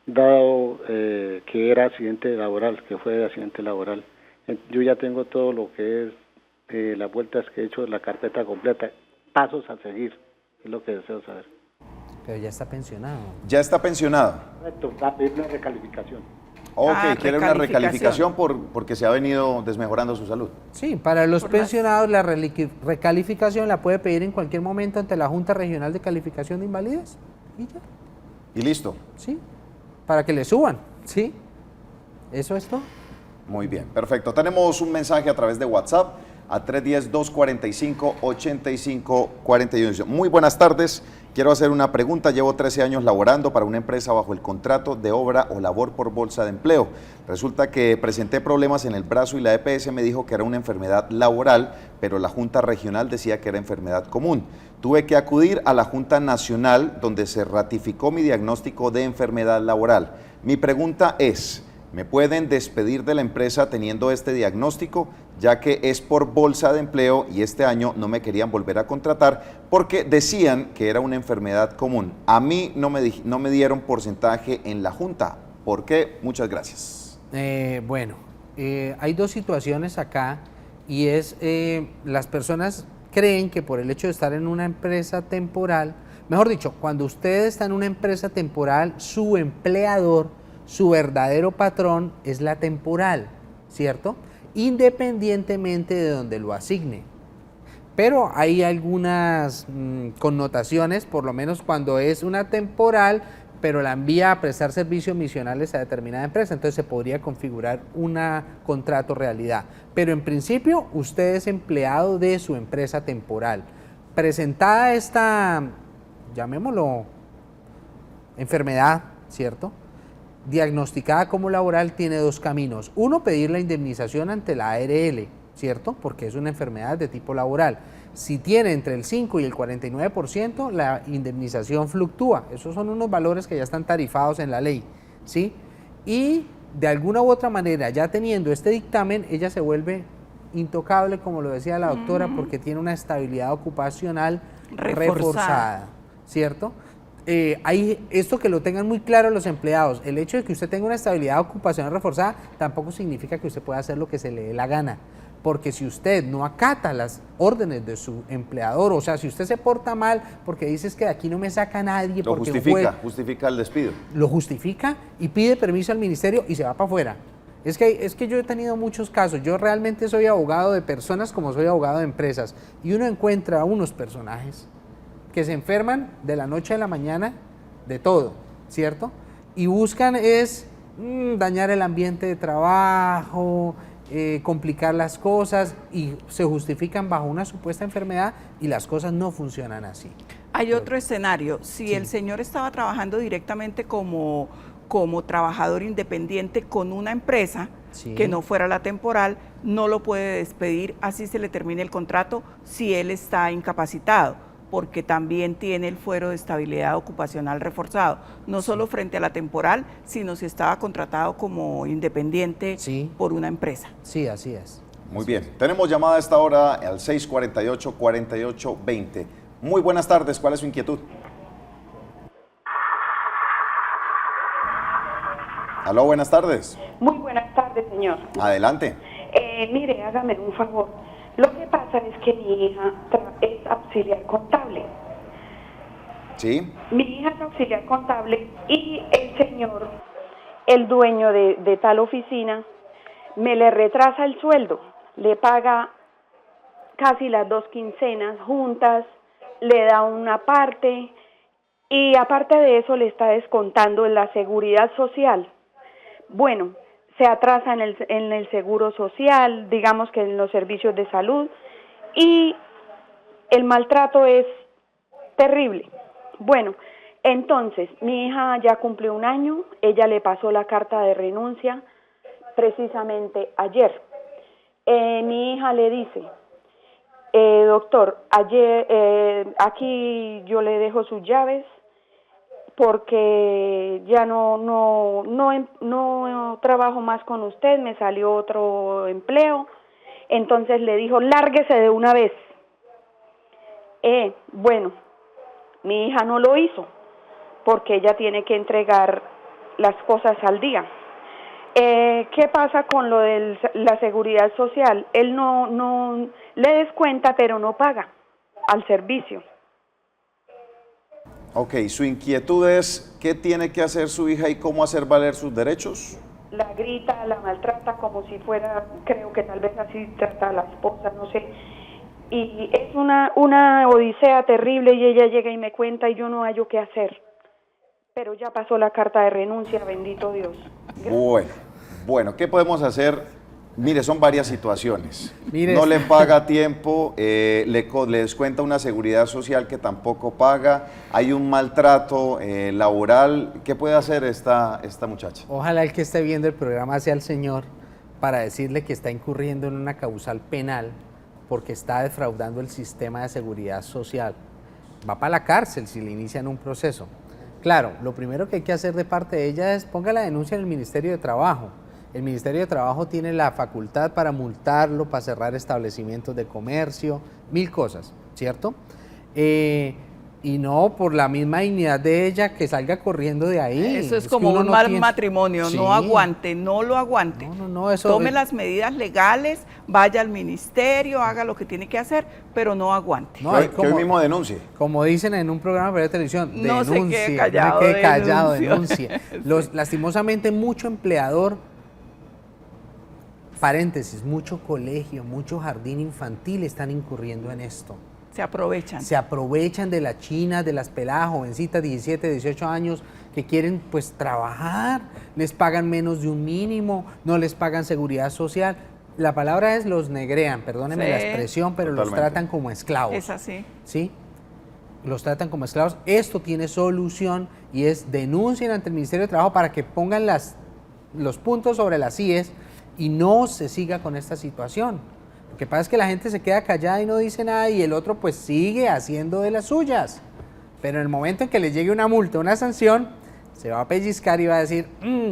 dado que era accidente laboral, que fue accidente laboral. Yo ya tengo todo lo que es las vueltas que he hecho, la carpeta completa, pasos a seguir, es lo que deseo saber. Pero ya está pensionado. Ya está pensionado. Correcto, va a pedir una recalificación. Ok, quiere una recalificación. recalificación porque se ha venido desmejorando su salud. Sí, para los pensionados la recalificación la puede pedir en cualquier momento ante la Junta Regional de Calificación de Invalidez. Y ya. Y listo. Sí, para que le suban, ¿sí? Eso es todo. Muy bien, perfecto. Tenemos un mensaje a través de WhatsApp a 310-245-8541. Muy buenas tardes. Quiero hacer una pregunta. Llevo 13 años laborando para una empresa bajo el contrato de obra o labor por bolsa de empleo. Resulta que presenté problemas en el brazo y la EPS me dijo que era una enfermedad laboral, pero la Junta Regional decía que era enfermedad común. Tuve que acudir a la Junta Nacional donde se ratificó mi diagnóstico de enfermedad laboral. Mi pregunta es, ¿me pueden despedir de la empresa teniendo este diagnóstico, ya que es por bolsa de empleo y este año no me querían volver a contratar porque decían que era una enfermedad común? A mí no me dieron porcentaje en la Junta. ¿Por qué? Muchas gracias. Hay dos situaciones acá y es las personas creen que por el hecho de estar en una empresa temporal, mejor dicho, cuando usted está en una empresa temporal, su empleador, su verdadero patrón es la temporal, ¿cierto? Independientemente de donde lo asigne. Pero hay algunas connotaciones, por lo menos cuando es una temporal, pero la envía a prestar servicios misionales a determinada empresa, entonces se podría configurar un contrato realidad. Pero en principio, usted es empleado de su empresa temporal. Presentada esta, llamémoslo, enfermedad, ¿cierto?, diagnosticada como laboral, tiene dos caminos. Uno, pedir la indemnización ante la ARL, ¿cierto?, porque es una enfermedad de tipo laboral. Si tiene entre el 5 y el 49%, la indemnización fluctúa. Esos son unos valores que ya están tarifados en la ley, ¿sí? Y de alguna u otra manera, ya teniendo este dictamen, ella se vuelve intocable, como lo decía la doctora, porque tiene una estabilidad ocupacional reforzada, ¿cierto? Hay esto que lo tengan muy claro los empleados. El hecho de que usted tenga una estabilidad ocupacional reforzada tampoco significa que usted pueda hacer lo que se le dé la gana. Porque si usted no acata las órdenes de su empleador, o sea, si usted se porta mal porque dice que de aquí no me saca nadie, lo porque justifica el despido. Lo justifica y pide permiso al ministerio y se va para afuera. Es que yo he tenido muchos casos. Yo realmente soy abogado de personas como soy abogado de empresas. Y uno encuentra a unos personajes que se enferman de la noche a la mañana de todo, ¿cierto? Y buscan es dañar el ambiente de trabajo, complicar las cosas y se justifican bajo una supuesta enfermedad y las cosas no funcionan así. Hay otro escenario, si el señor estaba trabajando directamente como trabajador independiente con una empresa que no fuera la temporal, no lo puede despedir así se le termine el contrato si él está incapacitado, porque también tiene el fuero de estabilidad ocupacional reforzado, no solo frente a la temporal, sino si estaba contratado como independiente por una empresa. Sí, así es. Muy bien, tenemos llamada a esta hora al 648-4820. Muy buenas tardes, ¿cuál es su inquietud? Aló, buenas tardes. Muy buenas tardes, señor. Adelante. Mire, hágame un favor. Lo que pasa es que mi hija es auxiliar contable. ¿Sí? Mi hija es auxiliar contable y el señor, el dueño de tal oficina, me le retrasa el sueldo. Le paga casi las 2 quincenas juntas, le da una parte y aparte de eso le está descontando en la seguridad social. Bueno, se atrasa en el seguro social, digamos que en los servicios de salud, y el maltrato es terrible. Bueno, entonces, mi hija ya cumplió 1 año, ella le pasó la carta de renuncia precisamente ayer. Mi hija le dice, doctor, ayer aquí yo le dejo sus llaves, porque ya no trabajo más con usted, me salió otro empleo. Entonces le dijo, lárguese de una vez. Bueno, mi hija no lo hizo, porque ella tiene que entregar las cosas al día. ¿Qué pasa con lo de la seguridad social? Él no le descuenta, pero no paga al servicio. Ok, su inquietud es qué tiene que hacer su hija y cómo hacer valer sus derechos. La grita, la maltrata como si fuera, creo que tal vez así trata a la esposa, no sé. Y es una odisea terrible y ella llega y me cuenta y yo no hallo qué hacer. Pero ya pasó la carta de renuncia, bendito Dios. Bueno, ¿qué podemos hacer? Mire, son varias situaciones. Mire, no le paga a tiempo, le descuenta una seguridad social que tampoco paga, hay un maltrato laboral. ¿Qué puede hacer esta muchacha? Ojalá el que esté viendo el programa sea el señor para decirle que está incurriendo en una causal penal porque está defraudando el sistema de seguridad social. Va para la cárcel si le inician un proceso. Claro, lo primero que hay que hacer de parte de ella es ponga la denuncia en el Ministerio de Trabajo. El Ministerio de Trabajo tiene la facultad para multarlo, para cerrar establecimientos de comercio, 1000 cosas, ¿cierto? Y no por la misma dignidad de ella que salga corriendo de ahí. Eso es como un mal matrimonio, Sí. no aguante, no lo aguante. No, eso Tome las medidas legales, vaya al ministerio, haga lo que tiene que hacer, pero no aguante. No, que hoy mismo denuncie. Como dicen en un programa de televisión, No se denuncie, quede callado, no se quede callado, denuncie. denuncie. Lastimosamente mucho empleador, paréntesis, mucho colegio, mucho jardín infantil están incurriendo en esto. Se aprovechan. Se aprovechan de las chinas, de las peladas jovencitas, 17, 18 años, que quieren pues trabajar, les pagan menos de un mínimo, no les pagan seguridad social. La palabra es los negrean, perdónenme Sí. la expresión, pero Totalmente. los tratan como esclavos. Es así. ¿Sí? Los tratan como esclavos. Esto tiene solución y es denuncien ante el Ministerio de Trabajo para que pongan los puntos sobre las IES y no se siga con esta situación. Lo que pasa es que la gente se queda callada y no dice nada y el otro pues sigue haciendo de las suyas. Pero en el momento en que le llegue una multa, una sanción, se va a pellizcar y va a decir,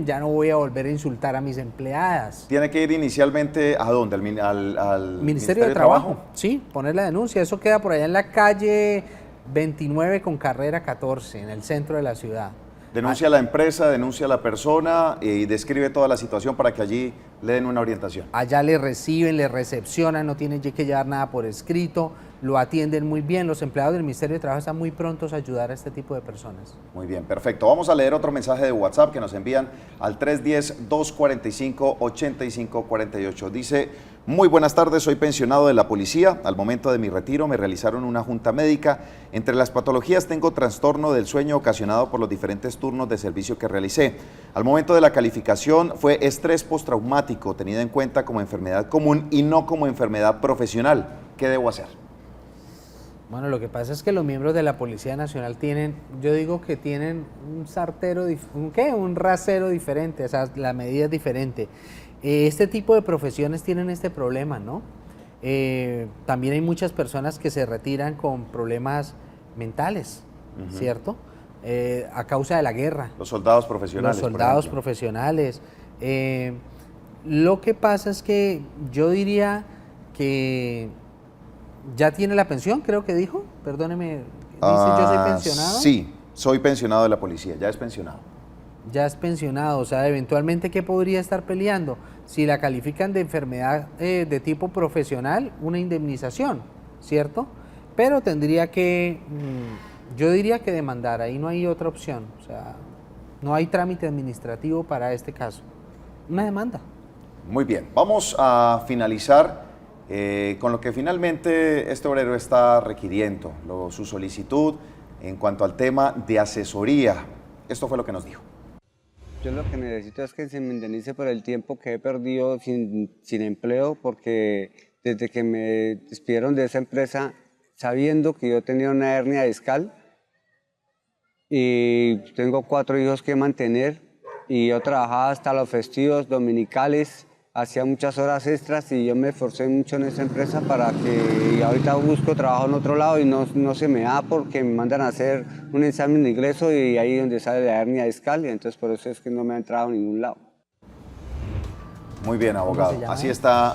ya no voy a volver a insultar a mis empleadas. Tiene que ir inicialmente ¿a dónde? ¿Al Ministerio de Trabajo? Sí, poner la denuncia. Eso queda por allá en la calle 29 con carrera 14, en el centro de la ciudad. Denuncia a la empresa, denuncia a la persona y describe toda la situación para que allí le den una orientación. Allá le reciben, le recepcionan, no tienen que llevar nada por escrito, lo atienden muy bien. Los empleados del Ministerio de Trabajo están muy prontos a ayudar a este tipo de personas. Muy bien, perfecto. Vamos a leer otro mensaje de WhatsApp que nos envían al 310-245-8548. Dice, muy buenas tardes, soy pensionado de la policía. Al momento de mi retiro me realizaron una junta médica. Entre las patologías tengo trastorno del sueño ocasionado por los diferentes turnos de servicio que realicé. Al momento de la calificación fue estrés postraumático, tenido en cuenta como enfermedad común y no como enfermedad profesional. ¿Qué debo hacer? Bueno, lo que pasa es que los miembros de la Policía Nacional tienen, yo digo que tienen un rasero diferente, o sea, la medida es diferente. Este tipo de profesiones tienen este problema, ¿no? También hay muchas personas que se retiran con problemas mentales, ¿cierto? A causa de la guerra. Los soldados profesionales. Los soldados profesionales. Lo que pasa es que yo diría que ya tiene la pensión, creo que dijo, perdóneme, dice yo soy pensionado. Sí, soy pensionado de la policía, ya es pensionado. Ya es pensionado, o sea, eventualmente, ¿qué podría estar peleando? Si la califican de enfermedad de tipo profesional, una indemnización, ¿cierto? Pero tendría que, yo diría que demandar, ahí no hay otra opción, o sea, no hay trámite administrativo para este caso, una demanda. Muy bien, vamos a finalizar con lo que finalmente este obrero está requiriendo, su solicitud en cuanto al tema de asesoría. Esto fue lo que nos dijo. Yo lo que necesito es que se me indemnice por el tiempo que he perdido sin empleo, porque desde que me despidieron de esa empresa, sabiendo que yo tenía una hernia discal y tengo 4 hijos que mantener, y yo trabajaba hasta los festivos dominicales, hacía muchas horas extras y yo me esforcé mucho en esa empresa para que, y ahorita busco trabajo en otro lado y no se me da porque me mandan a hacer un examen de ingreso y ahí es donde sale la hernia discal, y entonces por eso es que no me ha entrado a ningún lado. Muy bien, abogado. Así está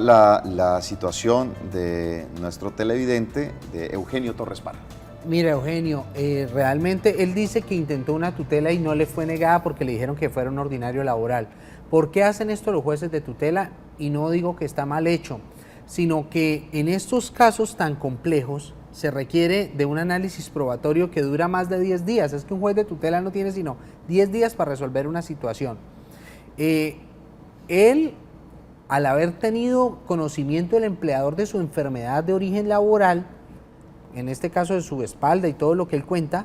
la situación de nuestro televidente, de Eugenio Torres Parra. Mira, Eugenio, realmente él dice que intentó una tutela y no le fue negada porque le dijeron que fuera un ordinario laboral. ¿Por qué hacen esto los jueces de tutela? Y no digo que está mal hecho, sino que en estos casos tan complejos se requiere de un análisis probatorio que dura más de 10 días. Es que un juez de tutela no tiene sino 10 días para resolver una situación. Él, al haber tenido conocimiento del empleador de su enfermedad de origen laboral, en este caso de su espalda y todo lo que él cuenta,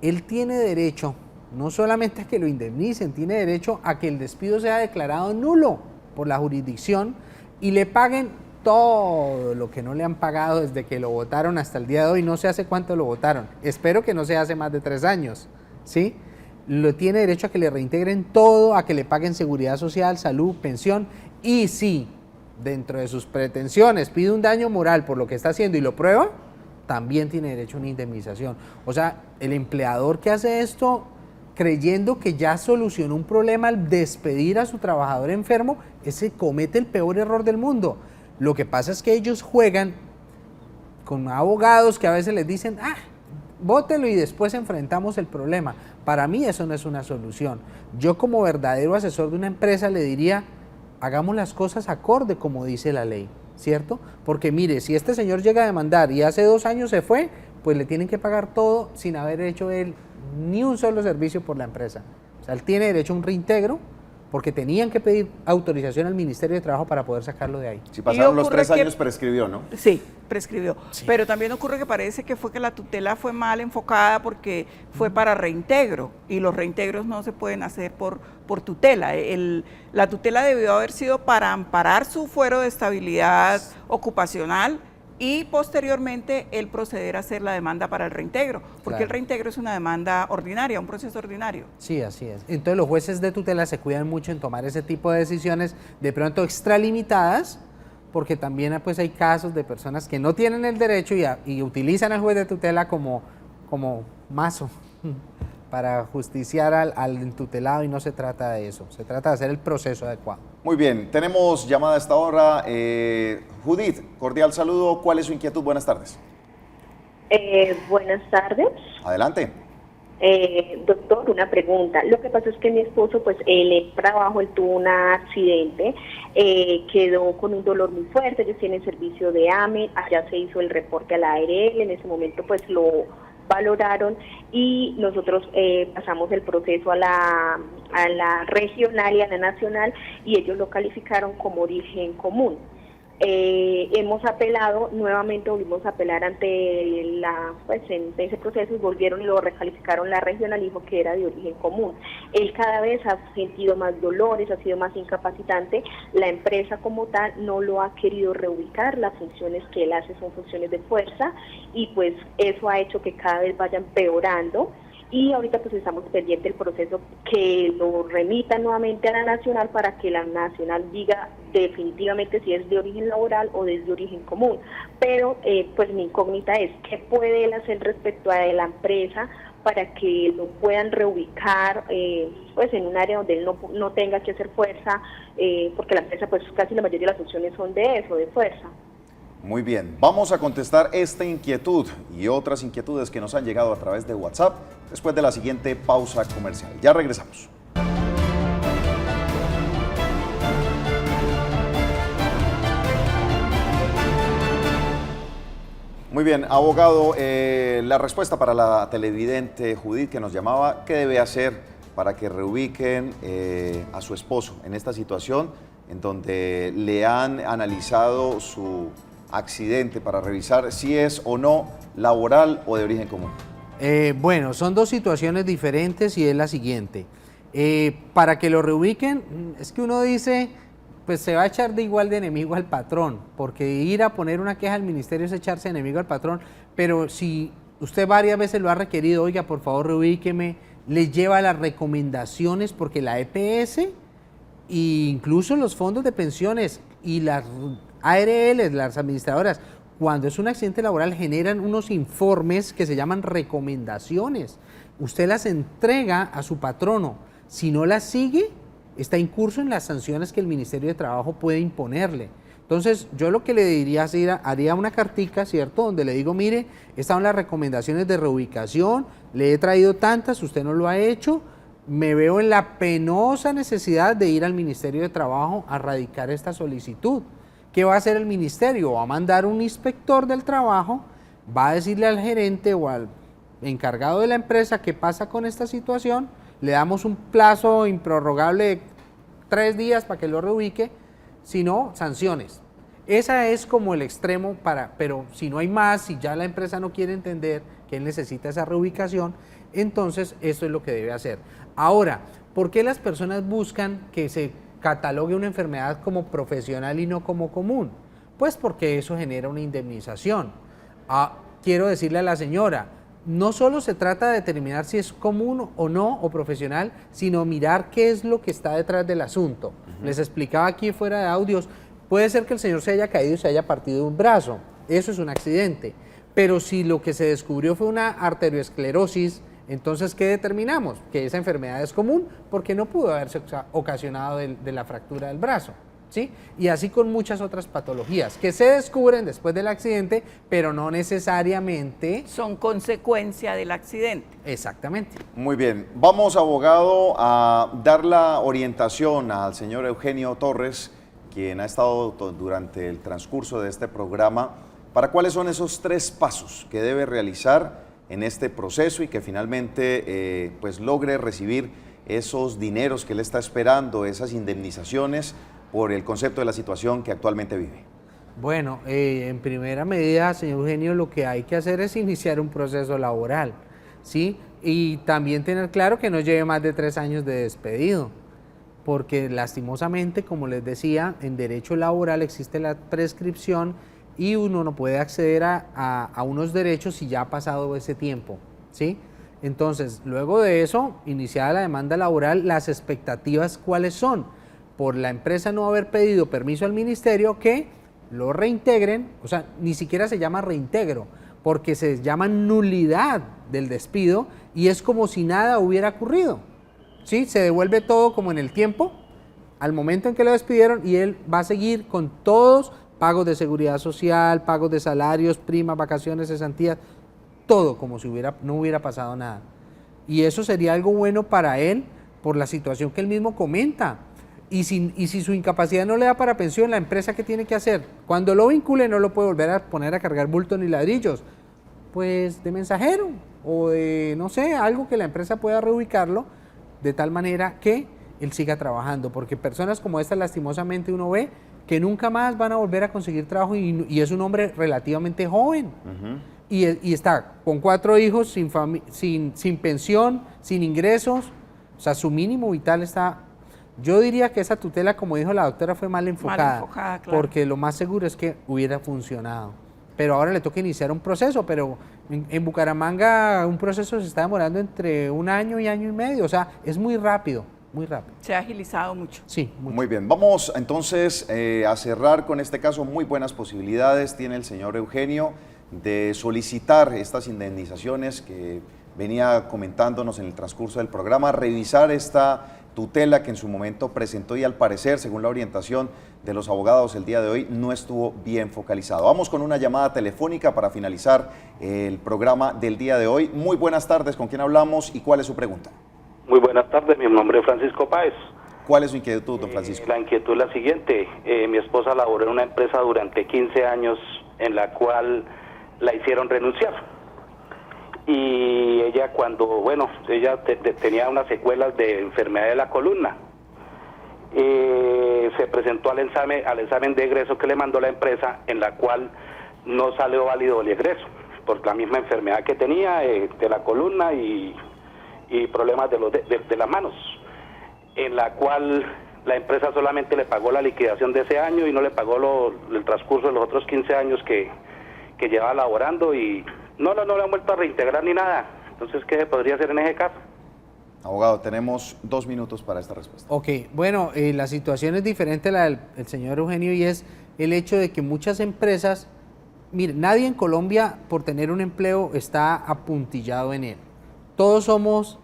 él tiene derecho no solamente a que lo indemnicen, tiene derecho a que el despido sea declarado nulo por la jurisdicción y le paguen todo lo que no le han pagado desde que lo votaron hasta el día de hoy. No sé hace cuánto lo votaron, espero que no sea hace más de 3 años, ¿sí? Lo tiene derecho a que le reintegren todo, a que le paguen seguridad social, salud, pensión, y si dentro de sus pretensiones pide un daño moral por lo que está haciendo y lo prueba, también tiene derecho a una indemnización. O sea, el empleador que hace esto creyendo que ya solucionó un problema al despedir a su trabajador enfermo, ese comete el peor error del mundo. Lo que pasa es que ellos juegan con abogados que a veces les dicen, bótelo y después enfrentamos el problema. Para mí eso no es una solución. Yo como verdadero asesor de una empresa le diría, hagamos las cosas acorde como dice la ley, ¿cierto? Porque mire, si este señor llega a demandar y hace 2 años se fue, pues le tienen que pagar todo sin haber hecho él ni un solo servicio por la empresa. O sea, él tiene derecho a un reintegro porque tenían que pedir autorización al Ministerio de Trabajo para poder sacarlo de ahí. Si pasaron los 3 años, prescribió, ¿no? Sí, prescribió. Sí. Pero también ocurre que parece que fue que la tutela fue mal enfocada porque fue para reintegro y los reintegros no se pueden hacer por tutela. La tutela debió haber sido para amparar su fuero de estabilidad ocupacional y posteriormente él proceder a hacer la demanda para el reintegro, porque claro, el reintegro es una demanda ordinaria, un proceso ordinario. Sí, así es. Entonces los jueces de tutela se cuidan mucho en tomar ese tipo de decisiones de pronto extralimitadas, porque también pues hay casos de personas que no tienen el derecho y utilizan al juez de tutela como mazo para justiciar al tutelado, y no se trata de eso, se trata de hacer el proceso adecuado. Muy bien, tenemos llamada a esta hora. Judith, cordial saludo, ¿cuál es su inquietud? Buenas tardes. Buenas tardes. Adelante. Doctor, una pregunta. Lo que pasa es que mi esposo, pues él en trabajo, él tuvo un accidente, quedó con un dolor muy fuerte, ellos tienen servicio de AME, allá se hizo el reporte a la ARL, en ese momento pues lo valoraron y nosotros pasamos el proceso a la regional y a la nacional y ellos lo calificaron como origen común. Hemos apelado, nuevamente volvimos a apelar ante en ese proceso y volvieron y lo recalificaron la regional, dijo que era de origen común. Él cada vez ha sentido más dolores, ha sido más incapacitante, la empresa como tal no lo ha querido reubicar, las funciones que él hace son funciones de fuerza y pues eso ha hecho que cada vez vaya empeorando. Y ahorita pues estamos pendientes del proceso que lo remita nuevamente a la nacional para que la nacional diga definitivamente si es de origen laboral o es de origen común. Pero pues mi incógnita es qué puede él hacer respecto a la empresa para que lo puedan reubicar pues en un área donde él no tenga que hacer fuerza, porque la empresa pues casi la mayoría de las funciones son de eso, de fuerza. Muy bien, vamos a contestar esta inquietud y otras inquietudes que nos han llegado a través de WhatsApp después de la siguiente pausa comercial. Ya regresamos. Muy bien, abogado, la respuesta para la televidente Judith que nos llamaba, ¿qué debe hacer para que reubiquen a su esposo en esta situación en donde le han analizado su accidente para revisar si es o no laboral o de origen común? Bueno, son 2 situaciones diferentes y es la siguiente. Para que lo reubiquen, es que uno dice, pues se va a echar de igual de enemigo al patrón, porque ir a poner una queja al ministerio es echarse enemigo al patrón, pero si usted varias veces lo ha requerido, oiga, por favor reubíqueme, le lleva las recomendaciones, porque la EPS e incluso los fondos de pensiones y las ARL, las administradoras, cuando es un accidente laboral generan unos informes que se llaman recomendaciones. Usted las entrega a su patrono. Si no las sigue, está incurso en las sanciones que el Ministerio de Trabajo puede imponerle. Entonces, yo lo que le diría es haría una cartica, ¿cierto? Donde le digo, mire, estas son las recomendaciones de reubicación, le he traído tantas, usted no lo ha hecho, me veo en la penosa necesidad de ir al Ministerio de Trabajo a radicar esta solicitud. ¿Qué va a hacer el ministerio? Va a mandar un inspector del trabajo, va a decirle al gerente o al encargado de la empresa qué pasa con esta situación, le damos un plazo improrrogable de 3 días para que lo reubique, si no, sanciones. Esa es como el extremo pero si no hay más, si ya la empresa no quiere entender que él necesita esa reubicación, entonces eso es lo que debe hacer. Ahora, ¿por qué las personas buscan que se catalogue una enfermedad como profesional y no como común? Pues porque eso genera una indemnización. Quiero decirle a la señora, no solo se trata de determinar si es común o no, o profesional, sino mirar qué es lo que está detrás del asunto. Les explicaba aquí fuera de audios, puede ser que el señor se haya caído y se haya partido un brazo, eso es un accidente, pero si lo que se descubrió fue una arteriosclerosis, entonces, ¿qué determinamos? Que esa enfermedad es común porque no pudo haberse ocasionado de la fractura del brazo, ¿sí? Y así con muchas otras patologías que se descubren después del accidente, pero no necesariamente son consecuencia del accidente. Exactamente. Muy bien. Vamos, abogado, a dar la orientación al señor Eugenio Torres, quien ha estado durante el transcurso de este programa, para cuáles son esos 3 pasos que debe realizar en este proceso y que finalmente pues logre recibir esos dineros que él está esperando, esas indemnizaciones por el concepto de la situación que actualmente vive. Bueno, en primera medida, señor Eugenio, lo que hay que hacer es iniciar un proceso laboral, ¿sí? Y también tener claro que no lleve más de 3 años de despedido, porque lastimosamente, como les decía, en derecho laboral existe la prescripción y uno no puede acceder a unos derechos si ya ha pasado ese tiempo, ¿sí? Entonces, luego de eso, iniciada la demanda laboral, las expectativas, ¿cuáles son? Por la empresa no haber pedido permiso al ministerio, que lo reintegren, o sea, ni siquiera se llama reintegro, porque se llama nulidad del despido y es como si nada hubiera ocurrido, ¿sí? Se devuelve todo como en el tiempo, al momento en que lo despidieron, y él va a seguir con todos pagos de seguridad social, pagos de salarios, primas, vacaciones, cesantías, todo como si no hubiera pasado nada. Y eso sería algo bueno para él por la situación que él mismo comenta. Y si su incapacidad no le da para pensión, la empresa, ¿qué tiene que hacer? Cuando lo vincule no lo puede volver a poner a cargar bultos ni ladrillos, pues de mensajero o de, no sé, algo que la empresa pueda reubicarlo de tal manera que él siga trabajando, porque personas como esta lastimosamente uno ve que nunca más van a volver a conseguir trabajo y es un hombre relativamente joven. Y está con 4 hijos, sin pensión, sin ingresos, o sea, su mínimo vital está... Yo diría que esa tutela, como dijo la doctora, fue mal enfocada, claro. Porque lo más seguro es que hubiera funcionado. Pero ahora le toca iniciar un proceso, pero en Bucaramanga un proceso se está demorando entre 1 año y año y medio, o sea, es muy rápido. Muy rápido. Se ha agilizado mucho. Sí, mucho. Muy bien, vamos entonces a cerrar con este caso. Muy buenas posibilidades tiene el señor Eugenio de solicitar estas indemnizaciones que venía comentándonos en el transcurso del programa, revisar esta tutela que en su momento presentó y al parecer, según la orientación de los abogados el día de hoy, no estuvo bien focalizado. Vamos con una llamada telefónica para finalizar el programa del día de hoy. Muy buenas tardes, ¿con quién hablamos y cuál es su pregunta? Muy buenas tardes, mi nombre es Francisco Páez. ¿Cuál es su inquietud, don Francisco? La inquietud es la siguiente. Mi esposa laboró en una empresa durante 15 años en la cual la hicieron renunciar. Y ella ella tenía unas secuelas de enfermedad de la columna. Se presentó al examen de egreso que le mandó la empresa, en la cual no salió válido el egreso, por la misma enfermedad que tenía de la columna y problemas de las manos, en la cual la empresa solamente le pagó la liquidación de ese año y no le pagó el transcurso de los otros 15 años que llevaba laborando, y no le han vuelto a reintegrar ni nada. Entonces, ¿qué se podría hacer en ese caso? Abogado, tenemos 2 minutos para esta respuesta. Ok, bueno, la situación es diferente a la del señor Eugenio, y es el hecho de que muchas empresas, mire, nadie en Colombia por tener un empleo está apuntillado en él. Todos somos,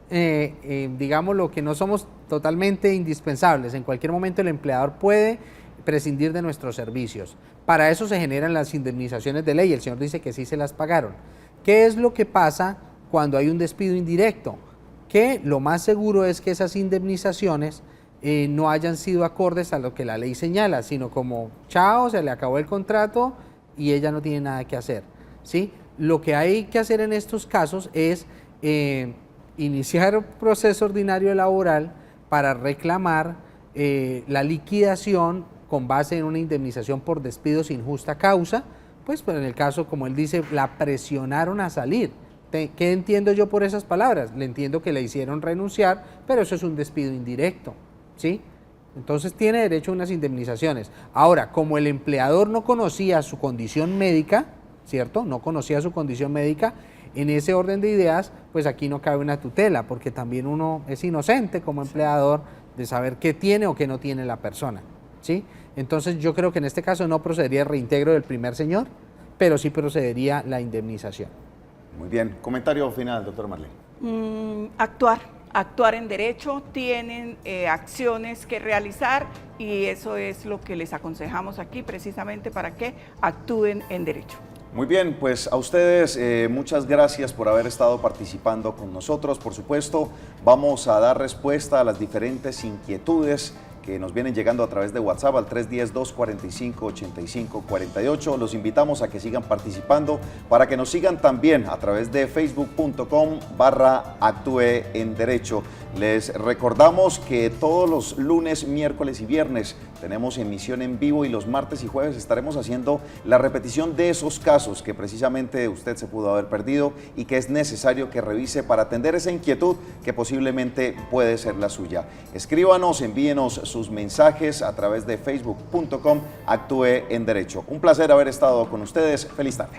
digamos, lo que no somos totalmente indispensables. En cualquier momento el empleador puede prescindir de nuestros servicios. Para eso se generan las indemnizaciones de ley. El señor dice que sí se las pagaron. ¿Qué es lo que pasa cuando hay un despido indirecto? Que lo más seguro es que esas indemnizaciones no hayan sido acordes a lo que la ley señala, sino como, chao, se le acabó el contrato y ella no tiene nada que hacer, ¿sí? Lo que hay que hacer en estos casos es iniciar un proceso ordinario laboral para reclamar la liquidación con base en una indemnización por despido sin justa causa, pues en el caso, como él dice, la presionaron a salir. ¿Qué entiendo yo por esas palabras? Le entiendo que le hicieron renunciar, pero eso es un despido indirecto, ¿sí? Entonces tiene derecho a unas indemnizaciones. Ahora, como el empleador no conocía su condición médica, ¿cierto? No conocía su condición médica, en ese orden de ideas, pues aquí no cabe una tutela, porque también uno es inocente como empleador de saber qué tiene o qué no tiene la persona, ¿sí? Entonces yo creo que en este caso no procedería el reintegro del primer señor, pero sí procedería la indemnización. Muy bien. Comentario final, doctor Marlene. Actuar en derecho, tienen acciones que realizar y eso es lo que les aconsejamos aquí precisamente para que actúen en derecho. Muy bien, pues a ustedes muchas gracias por haber estado participando con nosotros. Por supuesto, vamos a dar respuesta a las diferentes inquietudes que nos vienen llegando a través de WhatsApp al 310-245-8548. Los invitamos a que sigan participando, para que nos sigan también a través de facebook.com/Actúe en Derecho. Les recordamos que todos los lunes, miércoles y viernes tenemos emisión en vivo y los martes y jueves estaremos haciendo la repetición de esos casos que precisamente usted se pudo haber perdido y que es necesario que revise para atender esa inquietud que posiblemente puede ser la suya. Escríbanos, envíenos sus mensajes a través de facebook.com/Actúe en Derecho. Un placer haber estado con ustedes. Feliz tarde.